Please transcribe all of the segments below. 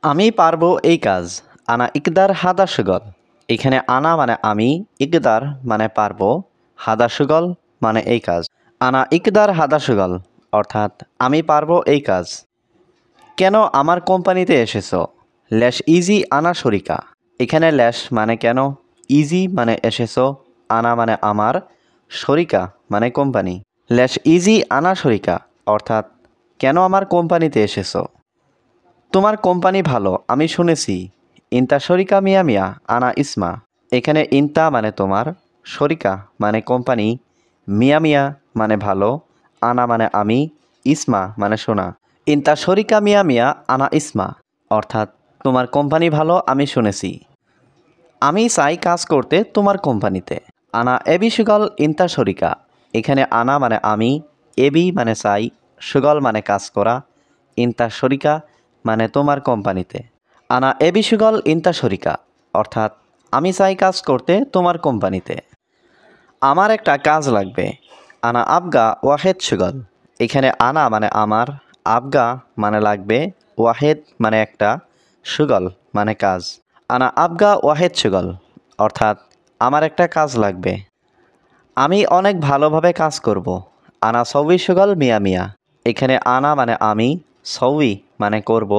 আমি পারবো এই কাজ। আনা ইকদার হাদা সুগল। এখানে আনা মানে আমি, ইকদার মানে পারবো, হাদা সুগল মানে এই কাজ। আনা ইকদার হাদা সুগল অর্থাৎ আমি পারবো এই কাজ। কেন আমার কোম্পানিতে এসেছো? লেশ ইজি আনা শরিকা। এখানে লেশ মানে কেন, ইজি মানে এসেছো, আনা মানে আমার, শরিকা মানে কোম্পানি। লেশ ইজি আনা শরিকা অর্থাৎ কেন আমার কোম্পানিতে এসেছো? তোমার কোম্পানি ভালো আমি শুনেছি। ইন্তা শরিকা মিয়া মিয়া আনা ইসমা। এখানে ইন্তা মানে তোমার, শরিকা মানে কোম্পানি, মিয়া মিয়া মানে ভালো, আনা মানে আমি, ইসমা মানে শোনা। ইন্তা শরিকা মিয়া মিয়া আনা ইসমা অর্থাৎ তোমার কোম্পানি ভালো আমি শুনেছি। আমি চাই কাজ করতে তোমার কোম্পানিতে। আনা এবি সুগল ইন্তা শরিকা। এখানে আনা মানে আমি, এবি মানে চাই, সুগল মানে কাজ করা, ইন্তা শরিকা মানে তোমার কোম্পানিতে। আনা এবি সুগল ইন্তা শরিকা অর্থাৎ আমি চাই কাজ করতে তোমার কোম্পানিতে। আমার একটা কাজ লাগবে। আনা আবগা ওয়াহেদ সুগল। এখানে আনা মানে আমার, আবগা মানে লাগবে, ওয়াহেদ মানে একটা, সুগল মানে কাজ। আনা আবগা ওয়াহেদ সুগল অর্থাৎ আমার একটা কাজ লাগবে। আমি অনেক ভালোভাবে কাজ করব। আনা সৌবি সুগল মিয়া মিয়া। এখানে আনা মানে আমি, সৌবি মানে করব,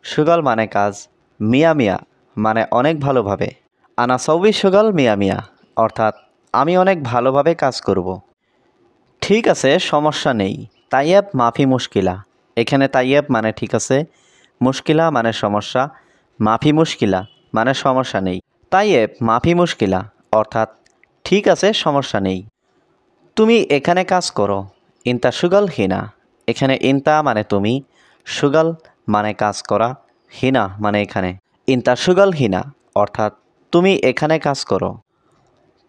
সুগল মানে কাজ, মিয়া মিয়া মানে অনেক ভালোভাবে। আনা সৌবি সুগল মিয়া মিয়া অর্থাৎ আমি অনেক ভালোভাবে কাজ করব। ঠিক আছে সমস্যা নেই। তাইয়েব মাফি মুশকিলা। এখানে তাইয়েব মানে ঠিক আছে, মুশকিলা মানে সমস্যা, মাফি মুশকিলা মানে সমস্যা নেই। তাইয়েব মাফি মুশকিলা অর্থাৎ ঠিক আছে সমস্যা নেই। তুমি এখানে কাজ করো। ইন্তা সুগল হিনা। এখানে ইন্তা মানে তুমি, সুগল মানে কাজ করা, হিনা মানে এখানে। ইন্তা সুগল হিনা অর্থাৎ তুমি এখানে কাজ করো।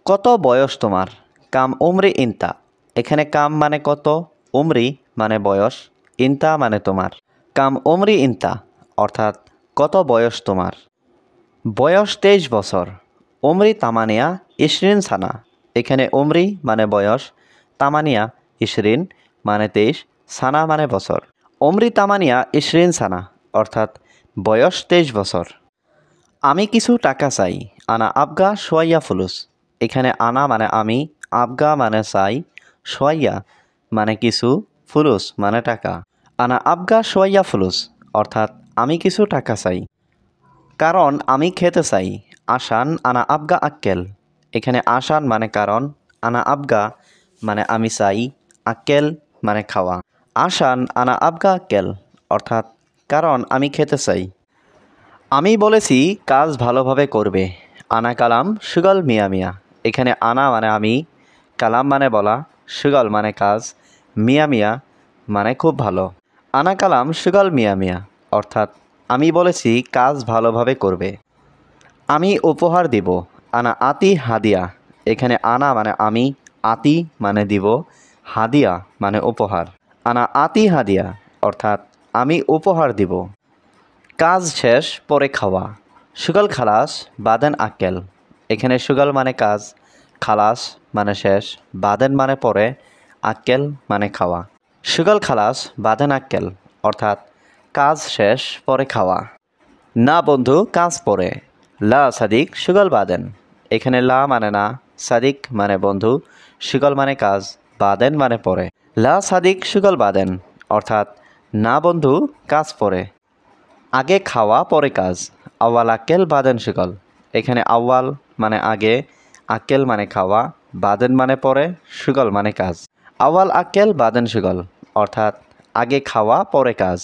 কত বয়স তোমার? কাম উমরি ইন্তা। এখানে কাম মানে কত, উমরি মানে বয়স, ইন্তা মানে তোমার। কাম উমরি ইন্তা অর্থাৎ কত বয়স তোমার? বয়স 23 বছর। উমরি তামানিয়া ইশরিন সানা। এখানে উমরি মানে বয়স, তামানিয়া ইশরিন মানে 23, সানা মানে বছর। উমরি তামানিয়া ইশরিন সানা অর্থাৎ বয়স 23 বছর। আমি কিছু টাকা চাই। আনা আবগা সোয়াইয়া ফুলুস। এখানে আনা মানে আমি, আবগা মানে চাই, সোয়াইয়া মানে কিছু, ফুলুস মানে টাকা। আনা আবগা সোয়াইয়া ফুলুস অর্থাৎ আমি কিছু টাকা চাই। কারণ আমি খেতে চাই। আসান আনা আবগা আক্কেল। এখানে আসান মানে কারণ, আনা আবগা মানে আমি চাই, আক্কেল মানে খাওয়া। আসান আনা আবগা আক্কেল অর্থাৎ কারণ আমি খেতে চাই। আমি বলেছি কাজ ভালোভাবে করবে। আনা কালাম সুগল মিয়া মিয়া। এখানে আনা মানে আমি, কালাম মানে বলা, সুগল মানে কাজ, মিয়া মিয়া মানে খুব ভালো। আনা কালাম সুগল মিয়া মিয়া অর্থাৎ আমি বলেছি কাজ ভালোভাবে করবে। আমি উপহার দিব। আনা আতি হাদিয়া। এখানে আনা মানে আমি, আতি মানে দিব, হাদিয়া মানে উপহার। আনা আতি হাদিয়া অর্থাৎ আমি উপহার দিব। কাজ শেষ পরে খাওয়া। সুগল খালাস বাদেন আক্কেল। এখানে সুগল মানে কাজ, খালাস মানে শেষ, বাদেন মানে পরে, আক্কেল মানে খাওয়া। সুগল খালাস বাদেন আক্কেল অর্থাৎ কাজ শেষ পরে খাওয়া। না বন্ধু কাজ পরে। লা সাদিক সুগল বাদেন। এখানে লা মানে না, সাদিক মানে বন্ধু, সুগল মানে কাজ, বাদেন মানে পরে। লা সাদিক সুগল বাদেন অর্থাৎ না বন্ধু কাজ পরে। আগে খাওয়া পরে কাজ। আওয়াল আক্কেল বাদেন সুগল। এখানে আওয়াল মানে আগে, আক্কেল মানে খাওয়া, বাদেন মানে পরে, সুগল মানে কাজ। আওয়াল আক্কেল বাদেন সুগল অর্থাৎ আগে খাওয়া পরে কাজ।